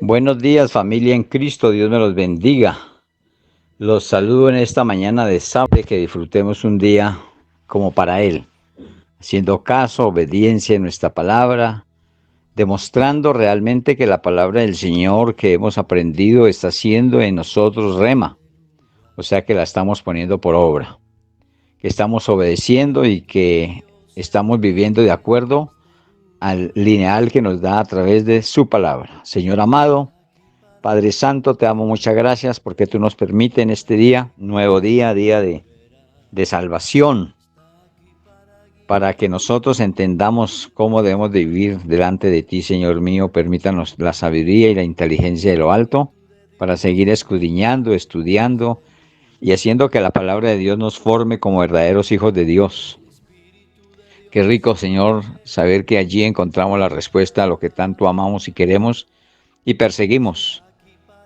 Buenos días, familia en Cristo, Dios me los bendiga. Los saludo en esta mañana de sábado, que disfrutemos un día como para Él, haciendo caso, obediencia en nuestra palabra, demostrando realmente que la palabra del Señor que hemos aprendido está siendo en nosotros rema, o sea que la estamos poniendo por obra, que estamos obedeciendo y que estamos viviendo de acuerdo al lineal que nos da a través de su palabra. Señor amado, Padre Santo, te damos muchas gracias porque tú nos permites en este día, nuevo día, de salvación, para que nosotros entendamos cómo debemos de vivir delante de ti, Señor mío. Permítanos la sabiduría y la inteligencia de lo alto para seguir escudriñando, estudiando y haciendo que la palabra de Dios nos forme como verdaderos hijos de Dios. Qué rico, Señor, saber que allí encontramos la respuesta a lo que tanto amamos y queremos y perseguimos,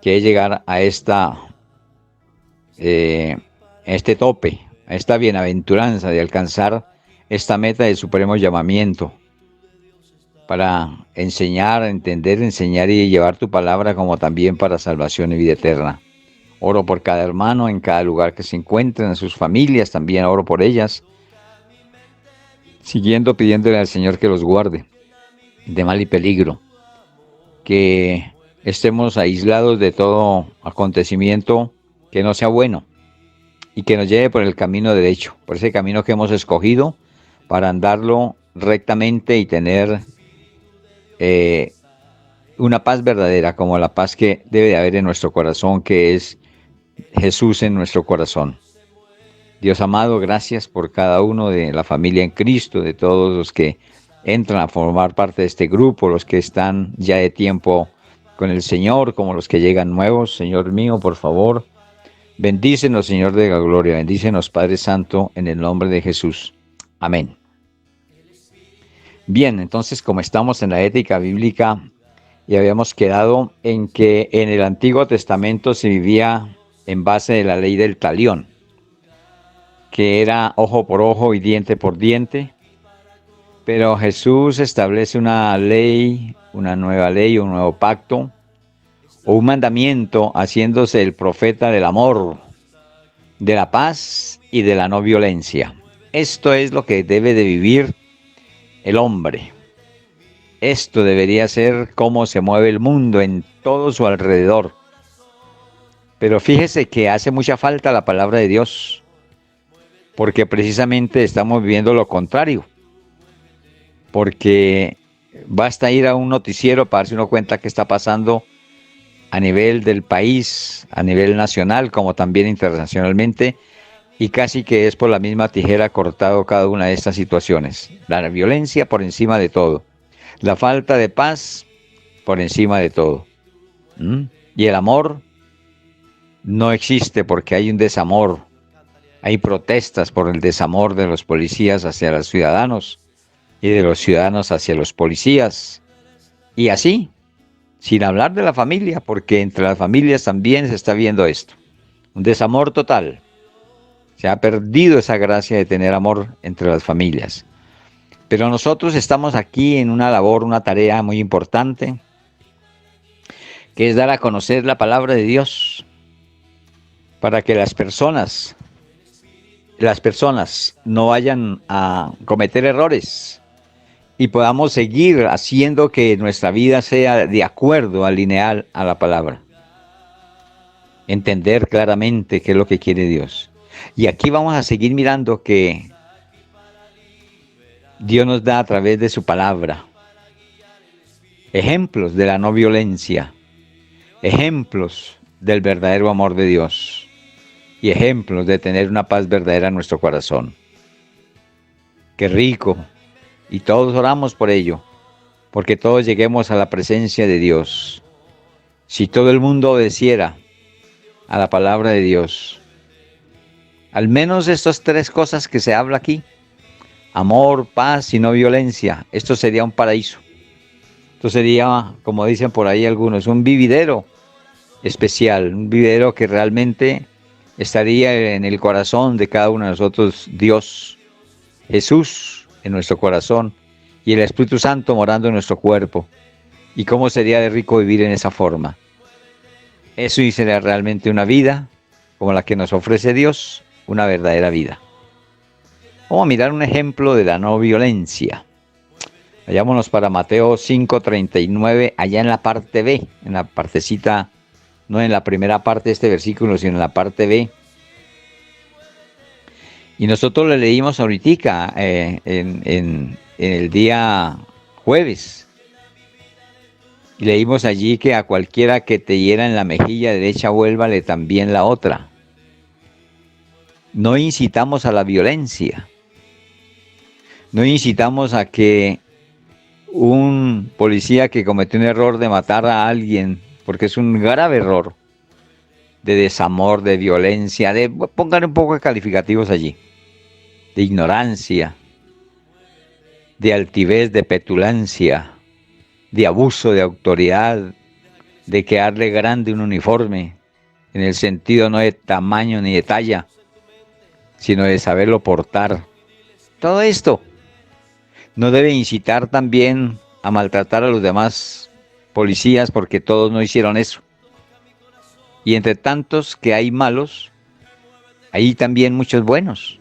que es llegar a este tope, a esta bienaventuranza de alcanzar esta meta del supremo llamamiento para enseñar, entender, enseñar y llevar tu palabra como también para salvación y vida eterna. Oro por cada hermano en cada lugar que se encuentren, en sus familias también oro por ellas, siguiendo pidiéndole al Señor que los guarde de mal y peligro, que estemos aislados de todo acontecimiento que no sea bueno y que nos lleve por el camino derecho, por ese camino que hemos escogido para andarlo rectamente y tener eh, una paz verdadera, como la paz que debe de haber en nuestro corazón, que es Jesús en nuestro corazón. Dios amado, gracias por cada uno de la familia en Cristo, de todos los que entran a formar parte de este grupo, los que están ya de tiempo con el Señor, como los que llegan nuevos. Señor mío, por favor, bendícenos, Señor de la gloria, bendícenos, Padre Santo, en el nombre de Jesús. Amén. Bien, entonces, como estamos en la ética bíblica y habíamos quedado en que en el Antiguo Testamento se vivía en base de la ley del talión, que era ojo por ojo y diente por diente, pero Jesús establece una ley, una nueva ley, un nuevo pacto, o un mandamiento, haciéndose el profeta del amor, de la paz y de la no violencia. Esto es lo que debe de vivir el hombre. Esto debería ser cómo se mueve el mundo en todo su alrededor. Pero fíjese que hace mucha falta la palabra de Dios, porque precisamente estamos viviendo lo contrario. Porque basta ir a un noticiero para darse uno cuenta qué está pasando a nivel del país, a nivel nacional, como también internacionalmente, y casi que es por la misma tijera cortado cada una de estas situaciones. La violencia por encima de todo, la falta de paz por encima de todo. Y el amor no existe porque hay un desamor, hay protestas por el desamor de los policías hacia los ciudadanos y de los ciudadanos hacia los policías. Y así, sin hablar de la familia, porque entre las familias también se está viendo esto. Un desamor total. Se ha perdido esa gracia de tener amor entre las familias. Pero nosotros estamos aquí en una labor, una tarea muy importante, que es dar a conocer la palabra de Dios, para que las personas no vayan a cometer errores y podamos seguir haciendo que nuestra vida sea de acuerdo al lineal a la palabra. Entender claramente qué es lo que quiere Dios. Y aquí vamos a seguir mirando que Dios nos da a través de su palabra ejemplos de la no violencia, ejemplos del verdadero amor de Dios y ejemplos de tener una paz verdadera en nuestro corazón. Qué rico. Y todos oramos por ello, porque todos lleguemos a la presencia de Dios. Si todo el mundo obedeciera a la palabra de Dios, al menos estas tres cosas que se habla aquí, amor, paz y no violencia, esto sería un paraíso. Esto sería, como dicen por ahí algunos, un vividero especial, un vividero que realmente estaría en el corazón de cada uno de nosotros, Dios, Jesús en nuestro corazón y el Espíritu Santo morando en nuestro cuerpo. ¿Y cómo sería de rico vivir en esa forma? Eso sí sería realmente una vida como la que nos ofrece Dios, una verdadera vida. Vamos a mirar un ejemplo de la no violencia. Vayámonos para Mateo 5:39, allá en la parte B, en la partecita, no en la primera parte de este versículo, sino en la parte B. Y nosotros le leímos ahorita en el día jueves. Y leímos allí que a cualquiera que te hiera en la mejilla derecha, vuélvale también la otra. No incitamos a la violencia. No incitamos a que un policía que cometió un error de matar a alguien, porque es un grave error, de desamor, de violencia, pongan un poco de calificativos allí, de ignorancia, de altivez, de petulancia, de abuso de autoridad, de quedarle grande un uniforme, en el sentido no de tamaño ni de talla, sino de saberlo portar. Todo esto no debe incitar también a maltratar a los demás policías porque todos no hicieron eso. Y entre tantos que hay malos, hay también muchos buenos,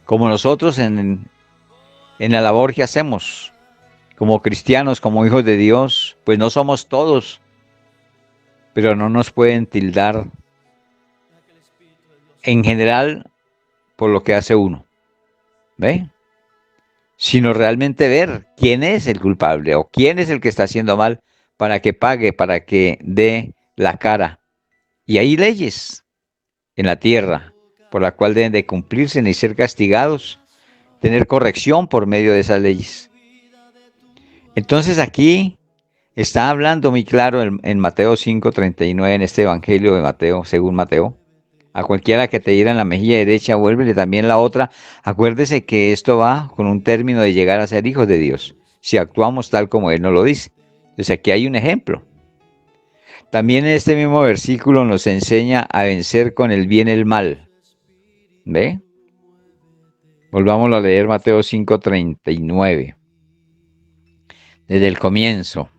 como nosotros en la labor que hacemos, como cristianos, como hijos de Dios, pues no somos todos, pero no nos pueden tildar en general por lo que hace uno, ¿ve? Sino realmente ver quién es el culpable o quién es el que está haciendo mal para que pague, para que dé la cara. Y hay leyes en la tierra por la cual deben de cumplirse y ser castigados, tener corrección por medio de esas leyes. Entonces aquí está hablando muy claro en Mateo 5:39, en este Evangelio de Mateo, según Mateo. A cualquiera que te hiera en la mejilla derecha, vuélvele también la otra. Acuérdese que esto va con un término de llegar a ser hijos de Dios, si actuamos tal como Él nos lo dice. Entonces aquí hay un ejemplo. También en este mismo versículo nos enseña a vencer con el bien el mal. ¿Ve? Volvamos a leer Mateo 5:39. Desde el comienzo.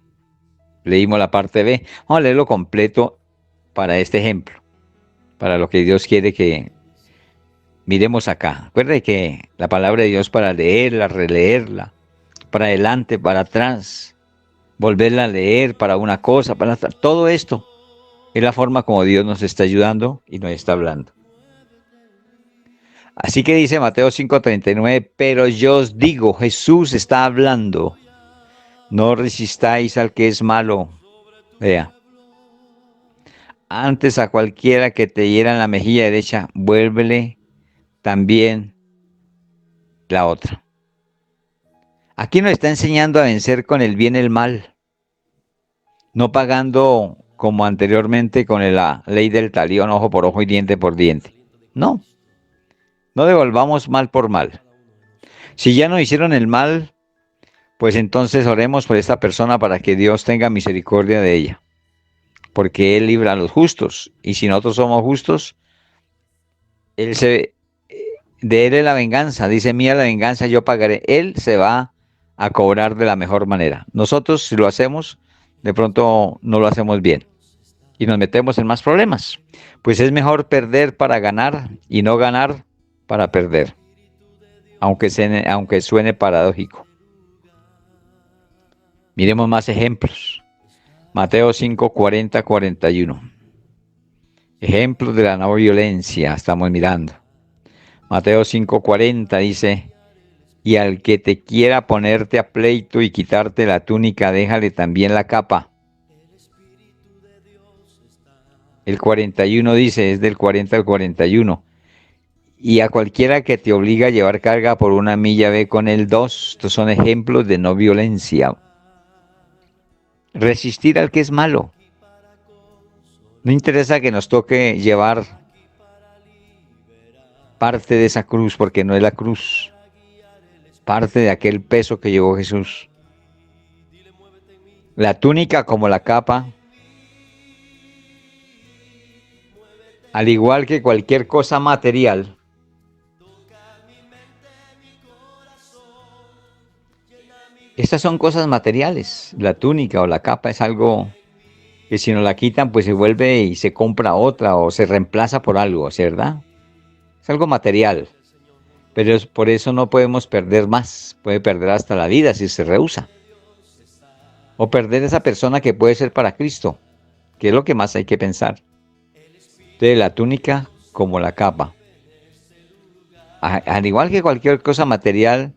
Leímos la parte B. Vamos a leerlo completo para este ejemplo, para lo que Dios quiere que miremos acá. Acuérdense que la palabra de Dios para leerla, releerla, para adelante, para atrás, volverla a leer para una cosa, para otra. Todo esto es la forma como Dios nos está ayudando y nos está hablando. Así que dice Mateo 5:39, pero yo os digo, Jesús está hablando, no resistáis al que es malo. Vea, antes a cualquiera que te hiera en la mejilla derecha, vuélvele también la otra. Aquí nos está enseñando a vencer con el bien el mal, no pagando como anteriormente con la ley del talión, ojo por ojo y diente por diente. No, no devolvamos mal por mal. Si ya nos hicieron el mal, pues entonces oremos por esta persona para que Dios tenga misericordia de ella, porque Él libra a los justos, y si nosotros somos justos, de Él es la venganza, dice mía la venganza, yo pagaré. Él se va a cobrar de la mejor manera. Nosotros, si lo hacemos, de pronto no lo hacemos bien y nos metemos en más problemas. Pues es mejor perder para ganar y no ganar para perder, aunque suene paradójico. Miremos más ejemplos. Mateo 5:40-41. Ejemplos de la no violencia estamos mirando. Mateo 5:40 dice, y al que te quiera ponerte a pleito y quitarte la túnica, déjale también la capa. El 41 dice, es del 40 al 41. Y a cualquiera que te obliga a llevar carga por una milla, ve con él dos. Estos son ejemplos de no violencia. Resistir al que es malo. No interesa que nos toque llevar parte de esa cruz, porque no es la cruz. Parte de aquel peso que llevó Jesús. La túnica como la capa, al igual que cualquier cosa material, Estas son cosas materiales. La túnica o la capa es algo que si nos la quitan, pues se vuelve y se compra otra o se reemplaza por algo, ¿verdad? Es algo material. Pero por eso no podemos perder más. Puede perder hasta la vida si se rehúsa. O perder esa persona que puede ser para Cristo, que es lo que más hay que pensar. Entonces la túnica como la capa. Al igual que cualquier cosa material,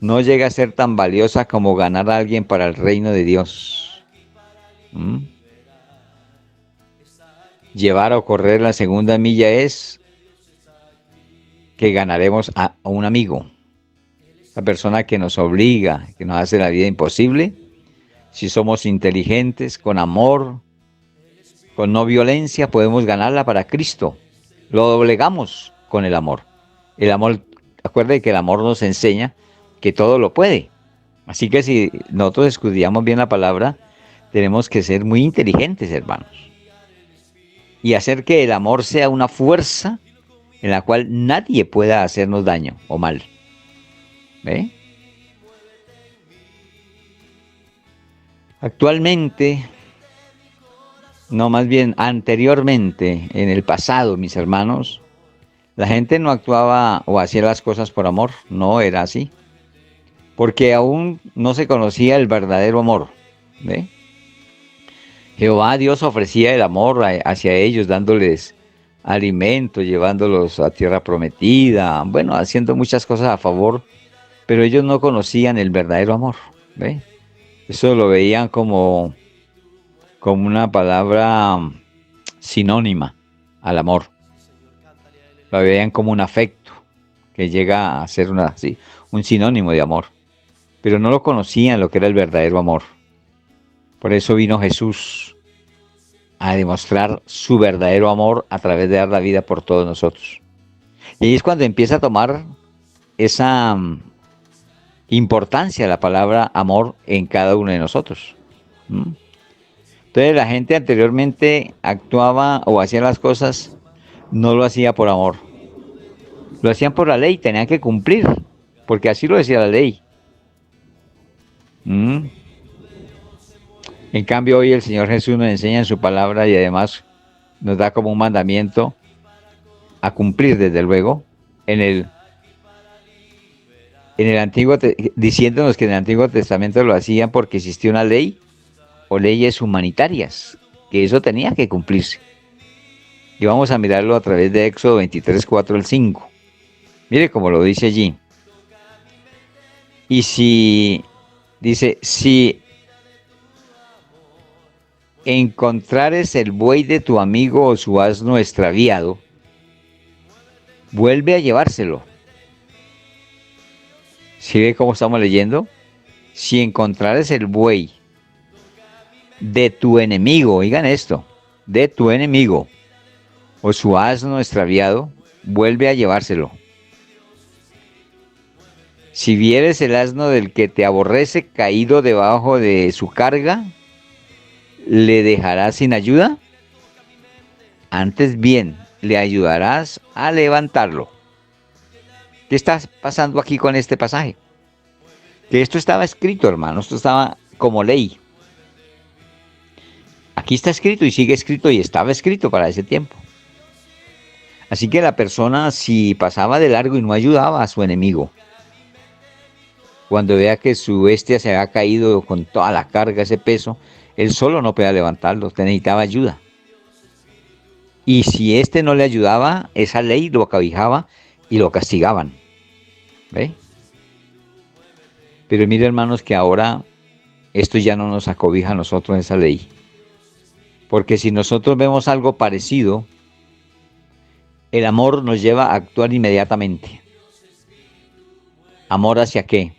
no llega a ser tan valiosa como ganar a alguien para el reino de Dios. ¿Mm? Llevar o correr la segunda milla es que ganaremos a un amigo. La persona que nos obliga, que nos hace la vida imposible. Si somos inteligentes, con amor, con no violencia, podemos ganarla para Cristo. Lo doblegamos con el amor. El amor, acuérdate que el amor nos enseña que todo lo puede. Así que si nosotros estudiamos bien la palabra, tenemos que ser muy inteligentes, hermanos. Y hacer que el amor sea una fuerza en la cual nadie pueda hacernos daño o mal. ¿Ve? Actualmente, no, más bien anteriormente, en el pasado, mis hermanos, la gente no actuaba o hacía las cosas por amor, no era así, porque aún no se conocía el verdadero amor. ¿Ve? Jehová Dios ofrecía el amor hacia ellos, dándoles alimento, llevándolos a tierra prometida, bueno, haciendo muchas cosas a favor, pero ellos no conocían el verdadero amor. ¿Ve? Eso lo veían como una palabra sinónima al amor. Lo veían como un afecto que llega a ser un sinónimo de amor. Pero no lo conocían lo que era el verdadero amor. Por eso vino Jesús a demostrar su verdadero amor a través de dar la vida por todos nosotros. Y ahí es cuando empieza a tomar esa importancia la palabra amor en cada uno de nosotros. ¿Mm? Entonces la gente anteriormente actuaba o hacía las cosas, no lo hacía por amor. Lo hacían por la ley, tenían que cumplir, porque así lo decía la ley. ¿Mm? En cambio hoy el Señor Jesús nos enseña en su palabra y además nos da como un mandamiento a cumplir desde luego en el Antiguo, diciéndonos que en el Antiguo Testamento lo hacían porque existía una ley o leyes humanitarias, que eso tenía que cumplirse. Y vamos a mirarlo a través de Éxodo 23, 4 al 5. Mire cómo lo dice allí. Y dice, si encontrares el buey de tu amigo o su asno extraviado, vuelve a llevárselo. ¿Sí ve cómo estamos leyendo? Si encontrares el buey de tu enemigo, oigan esto, de tu enemigo, o su asno extraviado, vuelve a llevárselo. Si vieres el asno del que te aborrece caído debajo de su carga, ¿le dejarás sin ayuda? Antes bien, le ayudarás a levantarlo. ¿Qué está pasando aquí con este pasaje? Que esto estaba escrito, hermano, esto estaba como ley. Aquí está escrito y sigue escrito y estaba escrito para ese tiempo. Así que la persona, si pasaba de largo y no ayudaba a su enemigo, cuando vea que su bestia se había caído con toda la carga, ese peso, él solo no podía levantarlo, necesitaba ayuda. Y si éste no le ayudaba, esa ley lo acobijaba y lo castigaban. ¿Ve? Pero mire, hermanos, que ahora esto ya no nos acobija a nosotros esa ley. Porque si nosotros vemos algo parecido, el amor nos lleva a actuar inmediatamente. ¿Amor hacia qué?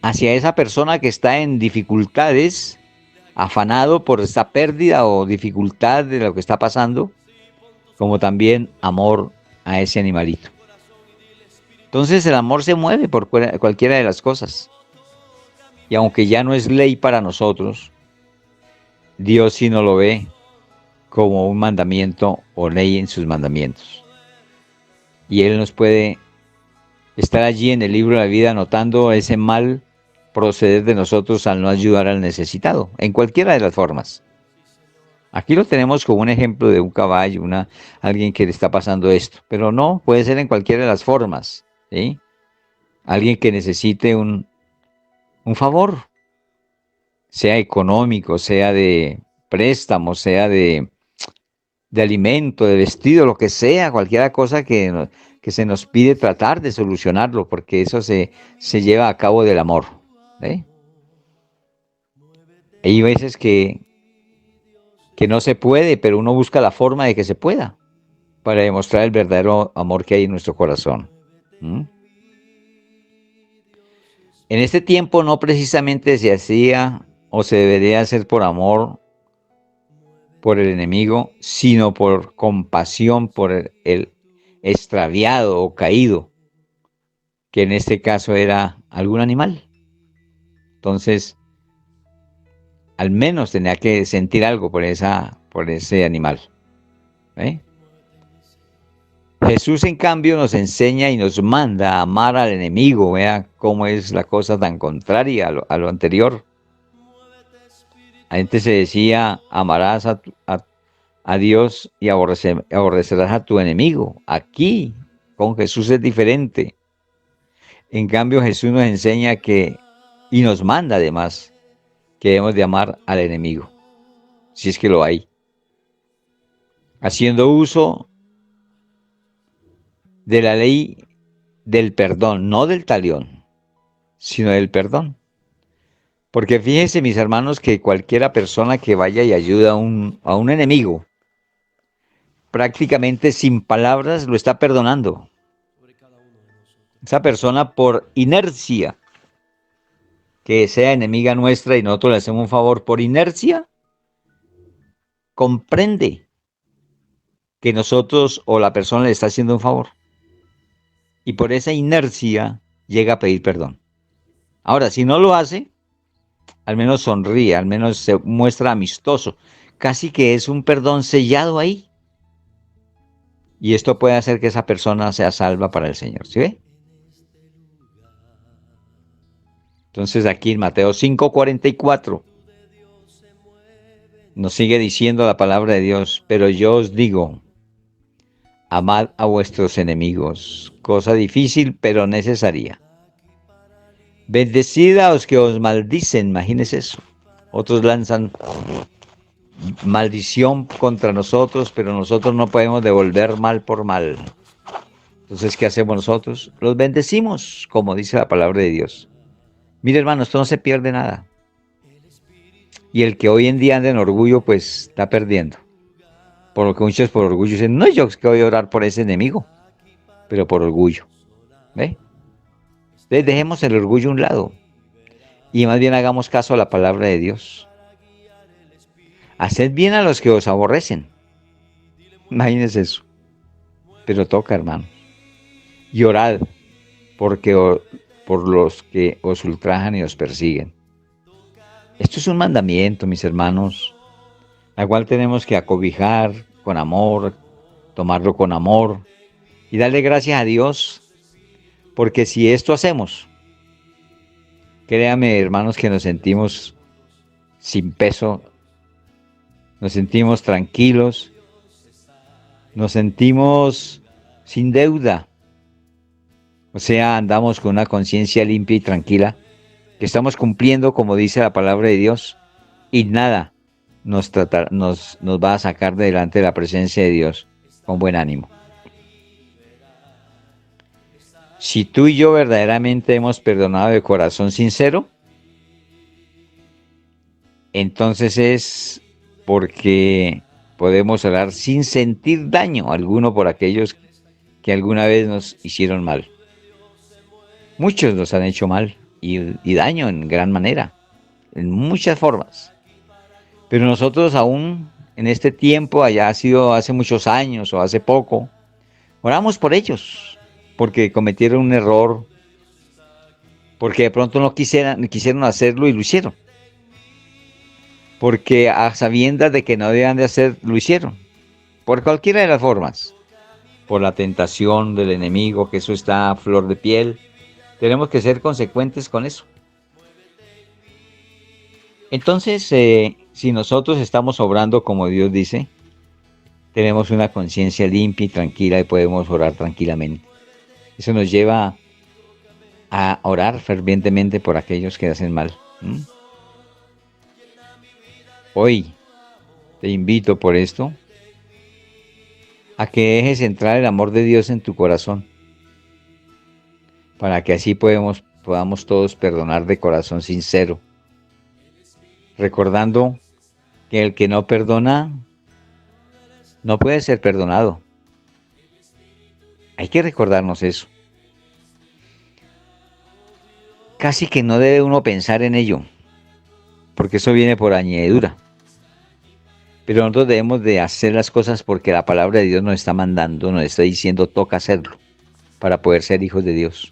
Hacia esa persona que está en dificultades, afanado por esta pérdida o dificultad de lo que está pasando, como también amor a ese animalito. Entonces el amor se mueve por cualquiera de las cosas. Y aunque ya no es ley para nosotros, Dios sí nos lo ve como un mandamiento o ley en sus mandamientos. Y Él nos puede estar allí en el libro de la vida anotando ese mal proceder de nosotros al no ayudar al necesitado, en cualquiera de las formas. Aquí lo tenemos como un ejemplo de un caballo, alguien que le está pasando esto, pero no, puede ser en cualquiera de las formas, ¿sí? Alguien que necesite un favor, sea económico, sea de préstamo, sea de alimento, de vestido, lo que sea, cualquier cosa que se nos pide tratar de solucionarlo, porque eso se lleva a cabo del amor. ¿Eh? Hay veces que no se puede, pero uno busca la forma de que se pueda para demostrar el verdadero amor que hay en nuestro corazón. ¿Mm? En este tiempo no precisamente se hacía o se debería hacer por amor por el enemigo, sino por compasión por el extraviado o caído, que en este caso era algún animal. Entonces, al menos tenía que sentir algo por ese animal. ¿Eh? Jesús, en cambio, nos enseña y nos manda a amar al enemigo. Vea cómo es la cosa tan contraria a lo anterior. Antes se decía, amarás a Dios y aborrecerás a tu enemigo. Aquí, con Jesús es diferente. En cambio, Jesús nos enseña y nos manda además, que debemos de amar al enemigo, si es que lo hay. Haciendo uso de la ley del perdón, no del talión, sino del perdón. Porque fíjense, mis hermanos, que cualquiera persona que vaya y ayuda a un enemigo, prácticamente sin palabras lo está perdonando. Esa persona, por inercia, que sea enemiga nuestra y nosotros le hacemos un favor, por inercia, comprende que nosotros o la persona le está haciendo un favor. Y por esa inercia llega a pedir perdón. Ahora, si no lo hace, al menos sonríe, al menos se muestra amistoso. Casi que es un perdón sellado ahí. Y esto puede hacer que esa persona sea salva para el Señor. ¿Sí ve? Entonces aquí en Mateo 5:44 nos sigue diciendo la palabra de Dios, pero yo os digo, amad a vuestros enemigos, cosa difícil pero necesaria. Bendecid a los que os maldicen, imagínense eso. Otros lanzan maldición contra nosotros, pero nosotros no podemos devolver mal por mal. Entonces, ¿qué hacemos nosotros? Los bendecimos, como dice la palabra de Dios. Mire, hermano, esto no se pierde nada. Y el que hoy en día anda en orgullo, pues está perdiendo. Por lo que muchos por orgullo dicen, no, yo que voy a orar por ese enemigo, pero por orgullo. ¿Ve? Entonces dejemos el orgullo a un lado y más bien hagamos caso a la palabra de Dios. Haced bien a los que os aborrecen. Imagínense eso. Pero toca, hermano. Y orad por los que os ultrajan y os persiguen. Esto es un mandamiento, mis hermanos, al cual tenemos que acobijar con amor, tomarlo con amor y darle gracias a Dios, porque si esto hacemos, créame, hermanos, que nos sentimos sin peso, nos sentimos tranquilos, nos sentimos sin deuda. O sea, andamos con una conciencia limpia y tranquila, que estamos cumpliendo como dice la palabra de Dios, y nada nos va a sacar de delante de la presencia de Dios con buen ánimo. Si tú y yo verdaderamente hemos perdonado de corazón sincero, entonces es porque podemos orar sin sentir daño alguno por aquellos que alguna vez nos hicieron mal. Muchos nos han hecho mal y daño en gran manera, en muchas formas. Pero nosotros aún en este tiempo, allá ha sido hace muchos años o hace poco, oramos por ellos, porque cometieron un error, porque de pronto no quisieron hacerlo y lo hicieron. Porque a sabiendas de que no debían de hacer, lo hicieron. Por cualquiera de las formas. Por la tentación del enemigo, que eso está a flor de piel. Tenemos que ser consecuentes con eso. Entonces, si nosotros estamos obrando como Dios dice, tenemos una conciencia limpia y tranquila y podemos orar tranquilamente. Eso nos lleva a orar fervientemente por aquellos que hacen mal. ¿Mm? Hoy te invito por esto a que dejes entrar el amor de Dios en tu corazón, para que así podamos todos perdonar de corazón sincero, recordando que el que no perdona no puede ser perdonado. Hay que recordarnos eso. Casi que no debe uno pensar en ello, porque eso viene por añadidura. Pero nosotros debemos de hacer las cosas porque la palabra de Dios nos está mandando, nos está diciendo toca hacerlo para poder ser hijos de Dios.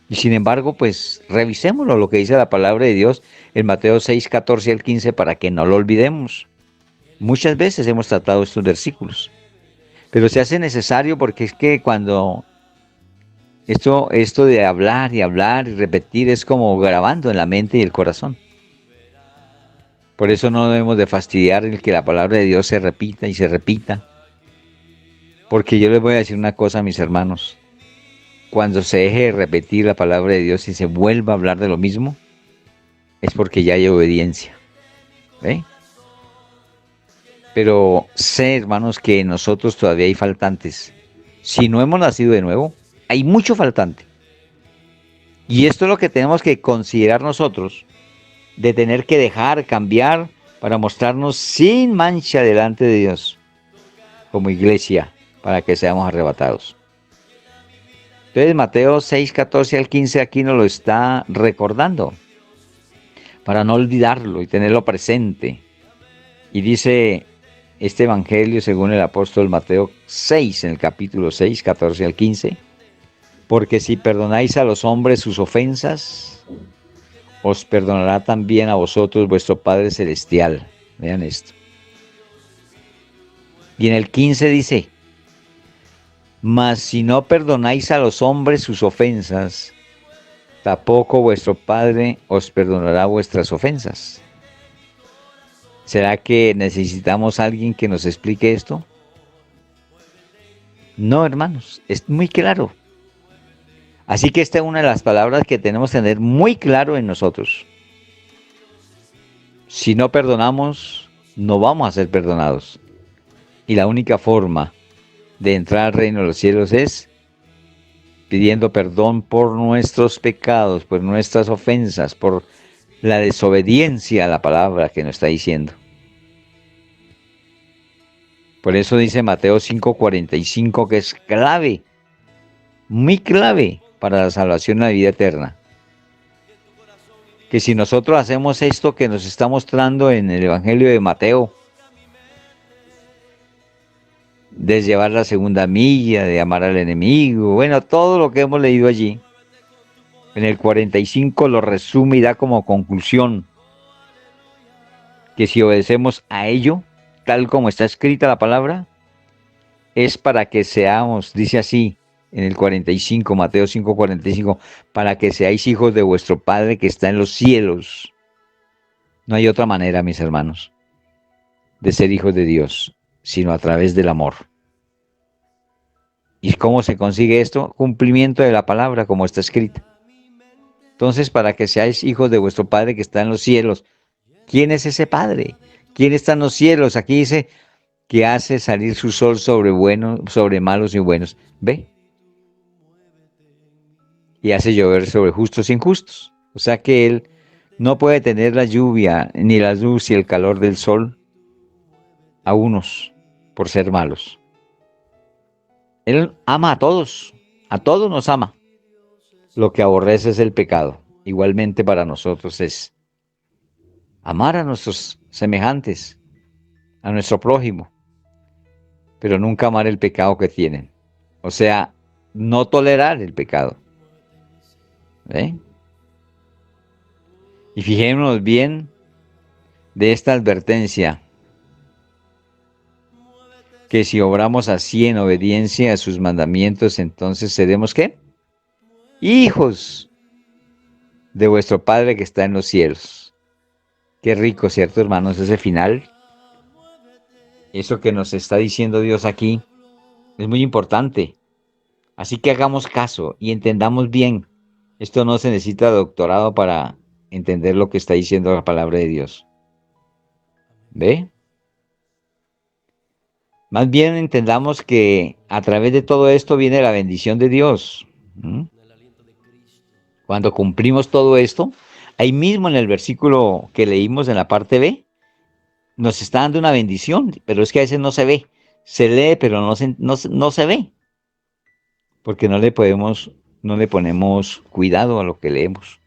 Y sin embargo, pues revisémoslo, lo que dice la palabra de Dios en Mateo 6, 14 al 15, para que no lo olvidemos. Muchas veces hemos tratado estos versículos, pero se hace necesario porque es que cuando esto de hablar y hablar y repetir es como grabando en la mente y el corazón. Por eso no debemos de fastidiar el que la palabra de Dios se repita y se repita. Porque yo les voy a decir una cosa, mis hermanos. Cuando se deje de repetir la palabra de Dios y se vuelva a hablar de lo mismo, es porque ya hay obediencia. ¿Ve? Pero sé, hermanos, que en nosotros todavía hay faltantes. Si no hemos nacido de nuevo, hay mucho faltante. Y esto es lo que tenemos que considerar nosotros, de tener que dejar cambiar para mostrarnos sin mancha delante de Dios, como iglesia, para que seamos arrebatados. Entonces Mateo 6, 14 al 15 aquí nos lo está recordando, para no olvidarlo y tenerlo presente. Y dice este evangelio según el apóstol Mateo 6, en el capítulo 6, 14 al 15, porque si perdonáis a los hombres sus ofensas, os perdonará también a vosotros vuestro Padre Celestial. Vean esto. Y en el 15 dice, mas si no perdonáis a los hombres sus ofensas, tampoco vuestro Padre os perdonará vuestras ofensas. ¿Será que necesitamos a alguien que nos explique esto? No, hermanos, es muy claro. Así que esta es una de las palabras que tenemos que tener muy claro en nosotros. Si no perdonamos, no vamos a ser perdonados. Y la única forma de entrar al reino de los cielos es pidiendo perdón por nuestros pecados, por nuestras ofensas, por la desobediencia a la palabra que nos está diciendo. Por eso dice Mateo 5:45 que es clave, muy clave para la salvación y la vida eterna. Que si nosotros hacemos esto que nos está mostrando en el Evangelio de Mateo, de llevar la segunda milla, de amar al enemigo, bueno, todo lo que hemos leído allí, en el 45 lo resume y da como conclusión que si obedecemos a ello, tal como está escrita la palabra, es para que seamos, dice así en el 45, Mateo 5:45, para que seáis hijos de vuestro Padre que está en los cielos. No hay otra manera, mis hermanos, de ser hijos de Dios, sino a través del amor. ¿Y cómo se consigue esto? Cumplimiento de la palabra como está escrita. Entonces, para que seáis hijos de vuestro Padre que está en los cielos. ¿Quién es ese Padre? ¿Quién está en los cielos? Aquí dice que hace salir su sol sobre buenos, sobre malos y buenos. ¿Ve? Y hace llover sobre justos e injustos. O sea que Él no puede tener la lluvia, ni la luz y el calor del sol a unos por ser malos. Él ama a todos nos ama. Lo que aborrece es el pecado. Igualmente para nosotros es amar a nuestros semejantes, a nuestro prójimo, pero nunca amar el pecado que tienen. O sea, no tolerar el pecado. ¿Eh? Y fijémonos bien de esta advertencia, que si obramos así en obediencia a sus mandamientos, entonces seremos ¿qué? Hijos de vuestro Padre que está en los cielos. Qué rico, ¿cierto, hermanos? Ese final, eso que nos está diciendo Dios aquí, es muy importante. Así que hagamos caso y entendamos bien. Esto no se necesita doctorado para entender lo que está diciendo la palabra de Dios. ¿Ve? Más bien entendamos que a través de todo esto viene la bendición de Dios. ¿Mm? Cuando cumplimos todo esto, ahí mismo en el versículo que leímos en la parte B, nos está dando una bendición, pero es que a veces no se ve. Se lee, pero no se ve, porque no le ponemos cuidado a lo que leemos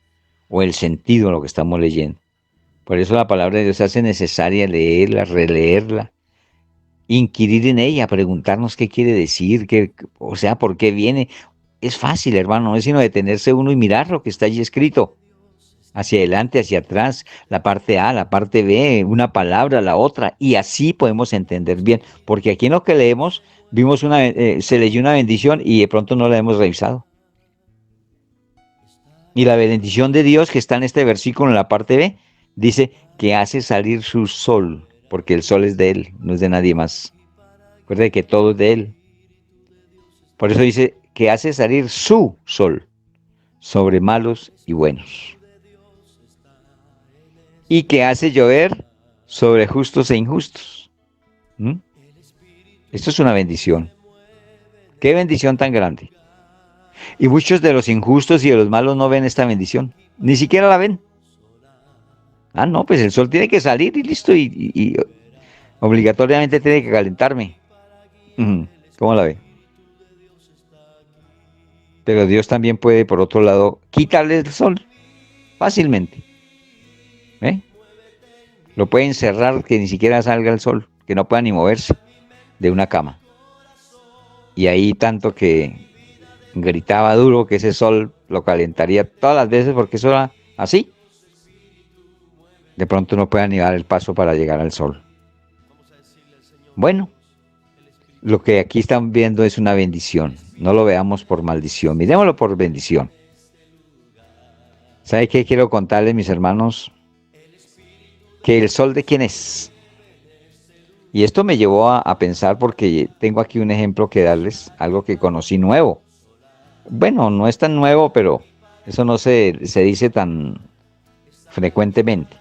o el sentido a lo que estamos leyendo. Por eso la palabra de Dios hace necesaria leerla, releerla, inquirir en ella, preguntarnos qué quiere decir, o sea, por qué viene. Es fácil, hermano, no es sino detenerse uno y mirar lo que está allí escrito. Hacia adelante, hacia atrás, la parte A, la parte B, una palabra, la otra, y así podemos entender bien. Porque aquí en lo que leemos, se leyó una bendición y de pronto no la hemos revisado. Y la bendición de Dios que está en este versículo en la parte B, dice que hace salir su sol, porque el sol es de Él, no es de nadie más. Recuerde que todo es de Él. Por eso dice que hace salir su sol sobre malos y buenos. Y que hace llover sobre justos e injustos. ¿Mm? Esto es una bendición. Qué bendición tan grande. Y muchos de los injustos y de los malos no ven esta bendición. Ni siquiera la ven. Ah, no, pues el sol tiene que salir y listo. Y obligatoriamente tiene que calentarme. ¿Cómo la ve? Pero Dios también puede, por otro lado, quitarle el sol fácilmente. ¿Eh? Lo puede encerrar que ni siquiera salga el sol, que no pueda ni moverse de una cama. Y ahí tanto que gritaba duro que ese sol lo calentaría todas las veces porque eso era así. De pronto no pueda ni dar el paso para llegar al sol. Bueno, lo que aquí están viendo es una bendición. No lo veamos por maldición, miremoslo por bendición. ¿Sabe qué quiero contarles, mis hermanos? Que el sol de quién es. Y esto me llevó a pensar porque tengo aquí un ejemplo que darles, algo que conocí nuevo. Bueno, no es tan nuevo, pero eso no se dice tan frecuentemente.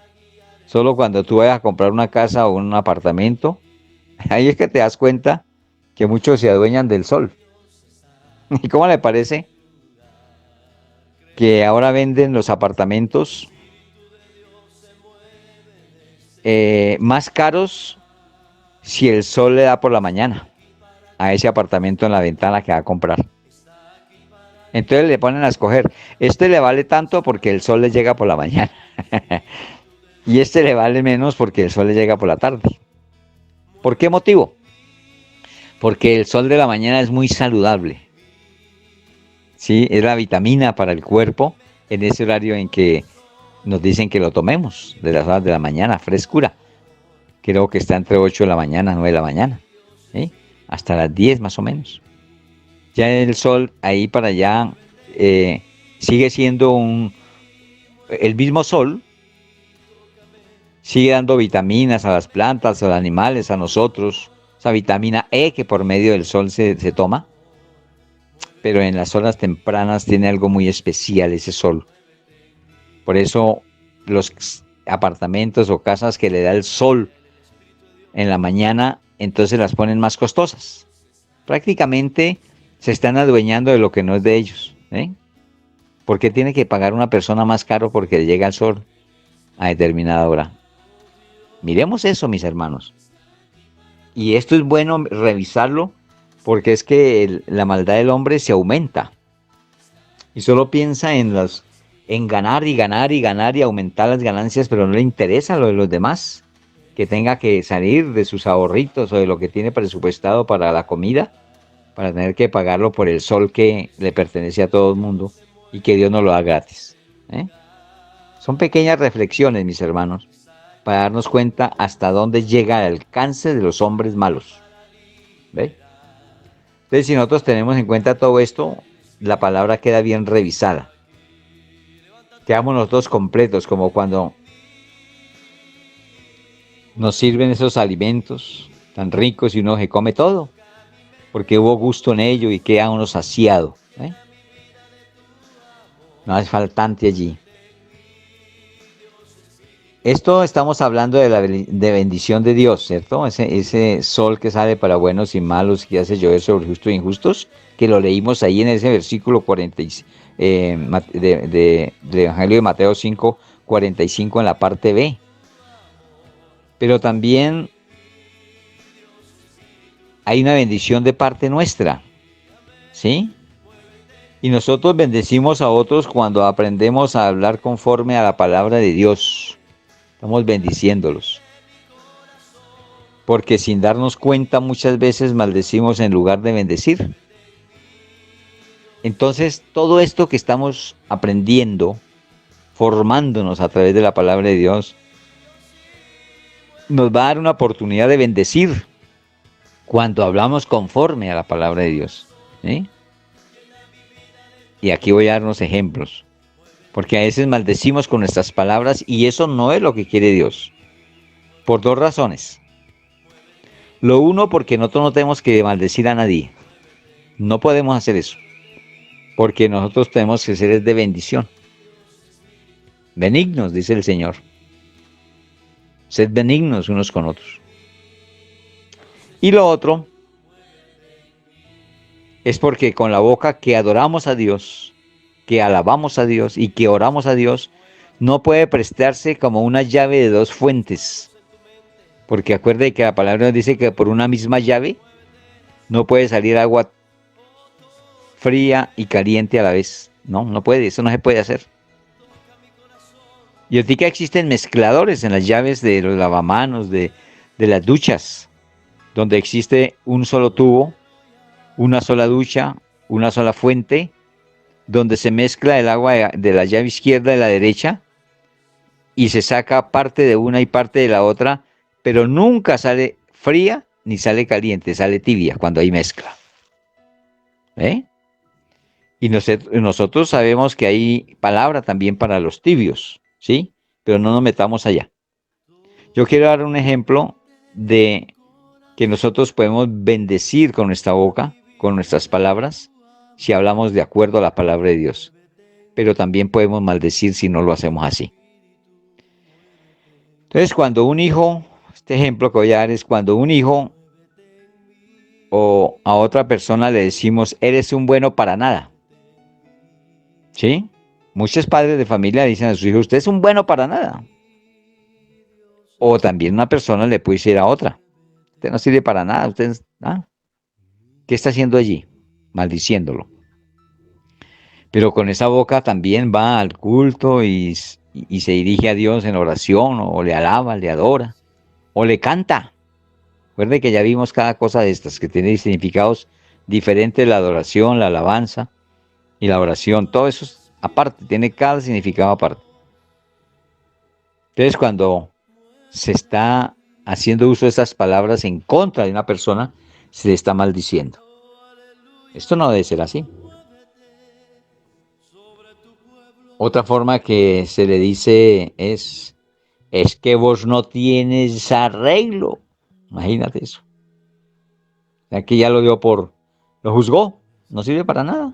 Solo cuando tú vayas a comprar una casa o un apartamento, ahí es que te das cuenta que muchos se adueñan del sol. ¿Y cómo le parece que ahora venden los apartamentos más caros si el sol le da por la mañana a ese apartamento en la ventana que va a comprar? Entonces le ponen a escoger, este le vale tanto porque el sol le llega por la mañana y este le vale menos porque el sol le llega por la tarde. ¿Por qué motivo? Porque el sol de la mañana es muy saludable. Sí, es la vitamina para el cuerpo en ese horario en que nos dicen que lo tomemos, de las horas de la mañana, frescura. Creo que está entre 8 de la mañana, 9 de la mañana, ¿sí? Hasta las 10 más o menos. Ya el sol ahí para allá sigue siendo el mismo sol, sigue dando vitaminas a las plantas, a los animales, a nosotros, esa vitamina E que por medio del sol se toma, pero en las horas tempranas tiene algo muy especial ese sol. Por eso los apartamentos o casas que le da el sol en la mañana, entonces las ponen más costosas. Prácticamente se están adueñando de lo que no es de ellos. ¿Por qué tiene que pagar una persona más caro porque llega el sol a determinada hora? Miremos eso, mis hermanos. Y esto es bueno revisarlo porque es que la maldad del hombre se aumenta. Y solo piensa en ganar y ganar y ganar y aumentar las ganancias, pero no le interesa lo de los demás. Que tenga que salir de sus ahorritos o de lo que tiene presupuestado para la comida, para tener que pagarlo por el sol que le pertenece a todo el mundo y que Dios nos lo da gratis. Son pequeñas reflexiones, mis hermanos, para darnos cuenta hasta dónde llega el alcance de los hombres malos. ¿Ve? Entonces, si nosotros tenemos en cuenta todo esto, la palabra queda bien revisada. quedamos nosotros completos, como cuando nos sirven esos alimentos tan ricos y uno se come todo, porque hubo gusto en ello y queda uno saciado, ¿eh? No es faltante allí. Esto estamos hablando de bendición de Dios, ¿cierto? Ese sol que sale para buenos y malos, que hace llover sobre justos e injustos, que lo leímos ahí en ese versículo 40, del Evangelio de Mateo 5, 45 en la parte B. Pero también hay una bendición de parte nuestra, ¿sí? Y nosotros bendecimos a otros cuando aprendemos a hablar conforme a la palabra de Dios. Estamos bendiciéndolos. Porque sin darnos cuenta muchas veces maldecimos en lugar de bendecir. Entonces, todo esto que estamos aprendiendo, formándonos a través de la palabra de Dios, nos va a dar una oportunidad de bendecir cuando hablamos conforme a la palabra de Dios, ¿sí? Y aquí voy a dar unos ejemplos. Porque a veces maldecimos con nuestras palabras y eso no es lo que quiere Dios. Por dos razones. Lo uno, porque nosotros no tenemos que maldecir a nadie. No podemos hacer eso. Porque nosotros tenemos que ser de bendición. Benignos, dice el Señor. Sed benignos unos con otros. Y lo otro es porque con la boca que adoramos a Dios, que alabamos a Dios y que oramos a Dios, no puede prestarse como una llave de dos fuentes. Porque acuerde que la palabra nos dice que por una misma llave no puede salir agua fría y caliente a la vez. No, no puede, eso no se puede hacer. Y ahorita existen mezcladores en las llaves de los lavamanos, de las duchas, donde existe un solo tubo, una sola ducha, una sola fuente, donde se mezcla el agua de la llave izquierda y la derecha, y se saca parte de una y parte de la otra, pero nunca sale fría ni sale caliente, sale tibia cuando hay mezcla. ¿Eh? Y nosotros sabemos que hay palabra también para los tibios, ¿sí? Pero no nos metamos allá. Yo quiero dar un ejemplo de que nosotros podemos bendecir con nuestra boca, con nuestras palabras, si hablamos de acuerdo a la palabra de Dios. Pero también podemos maldecir si no lo hacemos así. Entonces, cuando un hijo, este ejemplo que voy a dar es cuando un hijo o a otra persona le decimos, eres un bueno para nada. ¿Sí? Muchos padres de familia dicen a sus hijos, usted es un bueno para nada. O también una persona le puede decir a otra, usted no sirve para nada, usted, ¿qué está haciendo allí? Maldiciéndolo. Pero con esa boca también va al culto y se dirige a Dios en oración, o le alaba, le adora, o le canta. Recuerde que ya vimos cada cosa de estas, que tiene significados diferentes, la adoración, la alabanza y la oración. Todo eso es aparte, tiene cada significado aparte. Entonces, cuando se está haciendo uso de estas palabras en contra de una persona, se le está maldiciendo. Esto no debe ser así. Otra forma que se le dice es que vos no tienes arreglo. Imagínate eso. Aquí ya lo juzgó, no sirve para nada.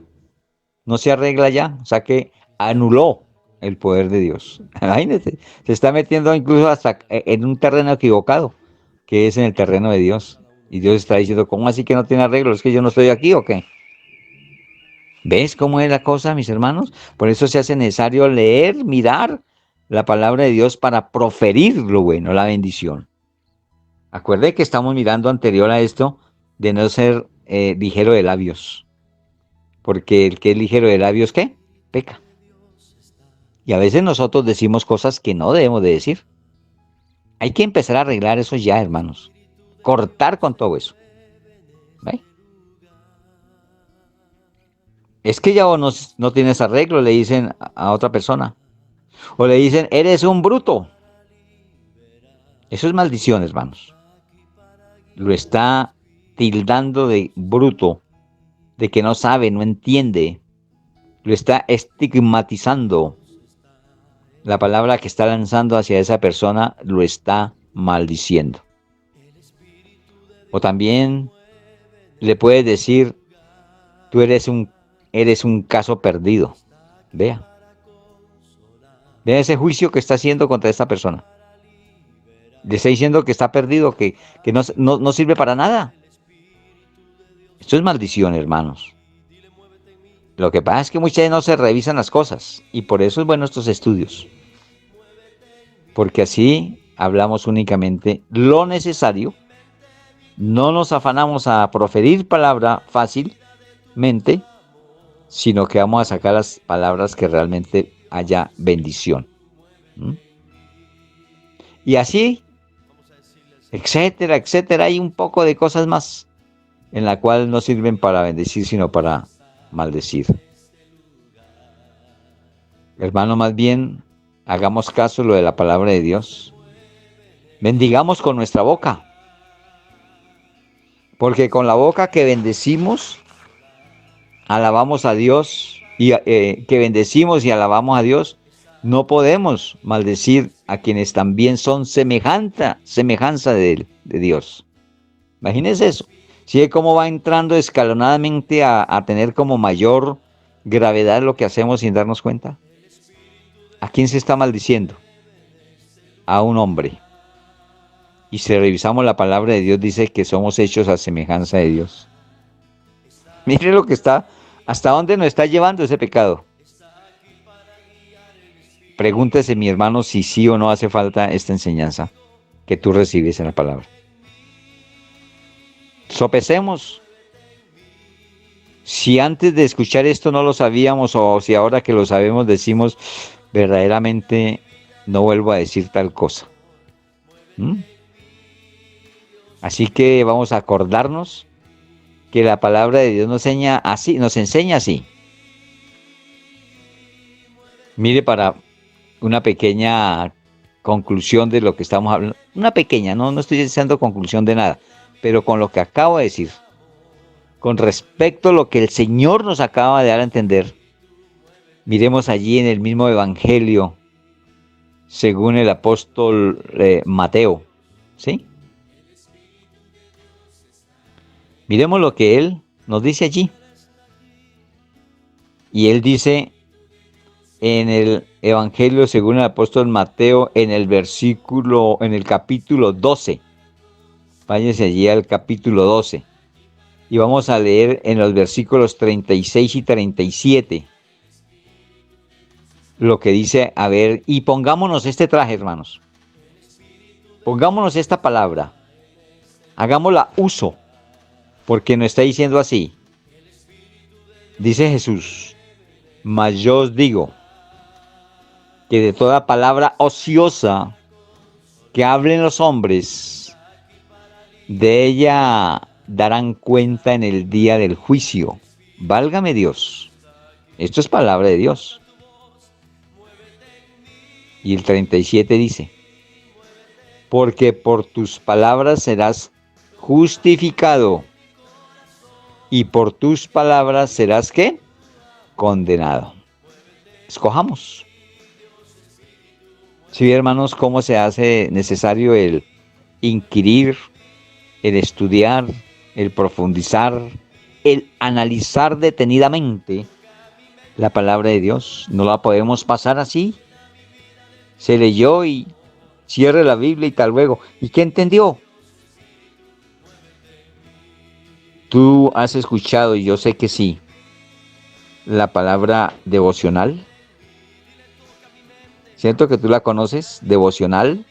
No se arregla ya, o sea que anuló el poder de Dios. Imagínate, se está metiendo incluso hasta en un terreno equivocado, que es en el terreno de Dios. Y Dios está diciendo, ¿cómo así que no tiene arreglo? ¿Es que yo no estoy aquí o qué? ¿Ves cómo es la cosa, mis hermanos? Por eso se hace necesario leer, mirar la palabra de Dios para proferir lo bueno, la bendición. Acuerde que estamos mirando anterior a esto de no ser ligero de labios. Porque el que es ligero de labios, ¿qué? Peca. Y a veces nosotros decimos cosas que no debemos de decir. Hay que empezar a arreglar eso ya, hermanos. Cortar con todo eso. ¿Ve? Es que ya vos no tienes arreglo, le dicen a otra persona. O le dicen, eres un bruto. Eso es maldición, hermanos. Lo está tildando de bruto, de que no sabe, no entiende. Lo está estigmatizando. la palabra que está lanzando hacia esa persona lo está maldiciendo. O también le puedes decir, tú eres un caso perdido. Vea. Vea ese juicio que está haciendo contra esta persona. Le está diciendo que está perdido, que no sirve para nada. Esto es maldición, hermanos. Lo que pasa es que muchas veces no se revisan las cosas. Y por eso es bueno estos estudios. Porque así hablamos únicamente lo necesario. No nos afanamos a proferir palabra fácilmente, sino que vamos a sacar las palabras que realmente haya bendición. ¿Mm? Y así, etcétera, etcétera. Hay un poco de cosas más en la cual no sirven para bendecir, sino para maldecir. Hermano, más bien, hagamos caso de lo de la palabra de Dios. Bendigamos con nuestra boca. Porque con la boca que bendecimos, alabamos a Dios. Y que bendecimos y alabamos a Dios, no podemos maldecir a quienes también son semejanza de Dios. Imagínense eso. ¿Sí? Cómo va entrando escalonadamente a tener como mayor gravedad lo que hacemos sin darnos cuenta. ¿A quién se está maldiciendo? A un hombre. Y si revisamos la palabra de Dios, dice que somos hechos a semejanza de Dios. Mire lo que está, hasta dónde nos está llevando ese pecado. Pregúntese, mi hermano, si sí o no hace falta esta enseñanza que tú recibes en la palabra. Sopesemos. Si antes de escuchar esto no lo sabíamos, o si ahora que lo sabemos decimos, verdaderamente no vuelvo a decir tal cosa. ¿Mm? Así que vamos a acordarnos que la palabra de Dios nos enseña así. Mire, para una pequeña conclusión de lo que estamos hablando, una pequeña, no estoy diciendo conclusión de nada, pero con lo que acabo de decir, con respecto a lo que el Señor nos acaba de dar a entender, miremos allí en el mismo Evangelio, según el apóstol Mateo, ¿sí? Miremos lo que él nos dice allí. Y él dice en el Evangelio según el apóstol Mateo, en el capítulo 12. Váyanse allí al capítulo 12. Y vamos a leer en los versículos 36 y 37. Lo que dice, a ver, y pongámonos este traje, hermanos. Pongámonos esta palabra. Hagámosla uso. Porque nos está diciendo así. Dice Jesús, mas yo os digo que de toda palabra ociosa que hablen los hombres, de ella darán cuenta en el día del juicio. Válgame Dios. Esto es palabra de Dios. Y el 37 dice, porque por tus palabras serás justificado, y por tus palabras serás, ¿qué? Condenado. Escojamos. Sí, hermanos, cómo se hace necesario el inquirir, el estudiar, el profundizar, el analizar detenidamente la palabra de Dios. No la podemos pasar así. Se leyó y cierre la Biblia y tal luego. ¿Y qué entendió? Tú has escuchado, y yo sé que sí, la palabra devocional. ¿Cierto que tú la conoces? Devocional.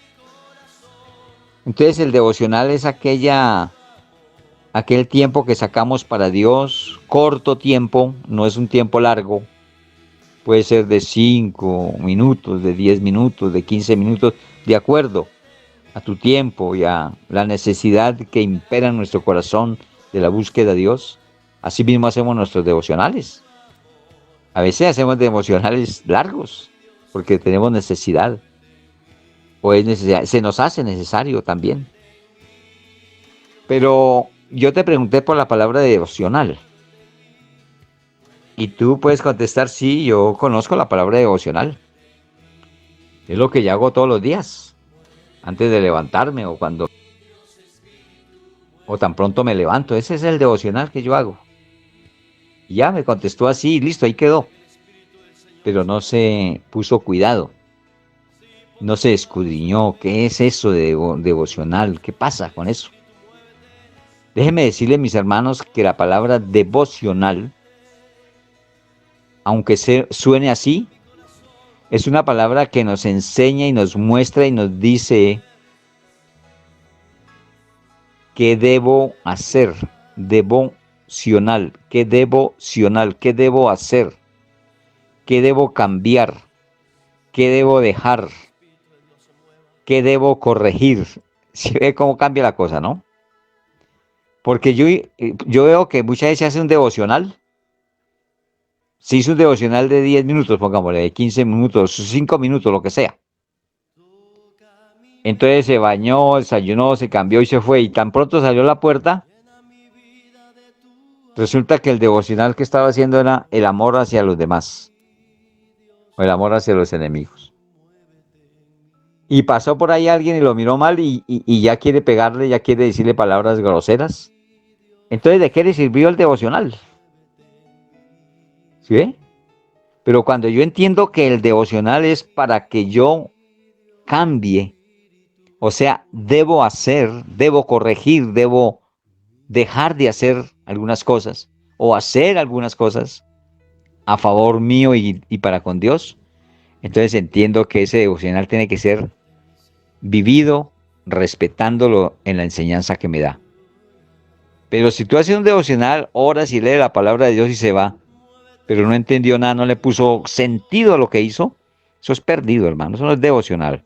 Entonces el devocional es aquel tiempo que sacamos para Dios, corto tiempo, no es un tiempo largo. Puede ser de 5 minutos, de 10 minutos, de 15 minutos, de acuerdo a tu tiempo y a la necesidad que impera en nuestro corazón de la búsqueda de Dios. Así mismo hacemos nuestros devocionales. A veces hacemos devocionales largos porque tenemos necesidad. O es necesidad, se nos hace necesario también. Pero yo te pregunté por la palabra devocional. Y tú puedes contestar, sí, yo conozco la palabra devocional. Es lo que yo hago todos los días, antes de levantarme o tan pronto me levanto. Ese es el devocional que yo hago. Y ya me contestó así, listo, ahí quedó. Pero no se puso cuidado, no se escudriñó. ¿Qué es eso de devocional? ¿Qué pasa con eso? Déjenme decirles, mis hermanos, que la palabra devocional, aunque suene así, es una palabra que nos enseña y nos muestra y nos dice qué debo hacer. Devocional, qué devocional, qué debo hacer, qué debo cambiar, qué debo dejar, qué debo corregir. Si ve cómo cambia la cosa, ¿no? Porque yo veo que muchas veces se hace un devocional. Se hizo un devocional de 10 minutos, pongámosle, de 15 minutos, 5 minutos, lo que sea. Entonces se bañó, desayunó, se cambió y se fue. Y tan pronto salió a la puerta, resulta que el devocional que estaba haciendo era el amor hacia los demás, o el amor hacia los enemigos. Y pasó por ahí alguien y lo miró mal y ya quiere pegarle, ya quiere decirle palabras groseras. Entonces, ¿de qué le sirvió el devocional? ¿Sí ve? Pero cuando yo entiendo que el devocional es para que yo cambie, o sea, debo hacer, debo corregir, debo dejar de hacer algunas cosas o hacer algunas cosas a favor mío y para con Dios, entonces entiendo que ese devocional tiene que ser vivido respetándolo en la enseñanza que me da. Pero si tú haces un devocional, oras y lees la palabra de Dios y se va, pero no entendió nada, no le puso sentido a lo que hizo, eso es perdido, hermano, eso no es devocional.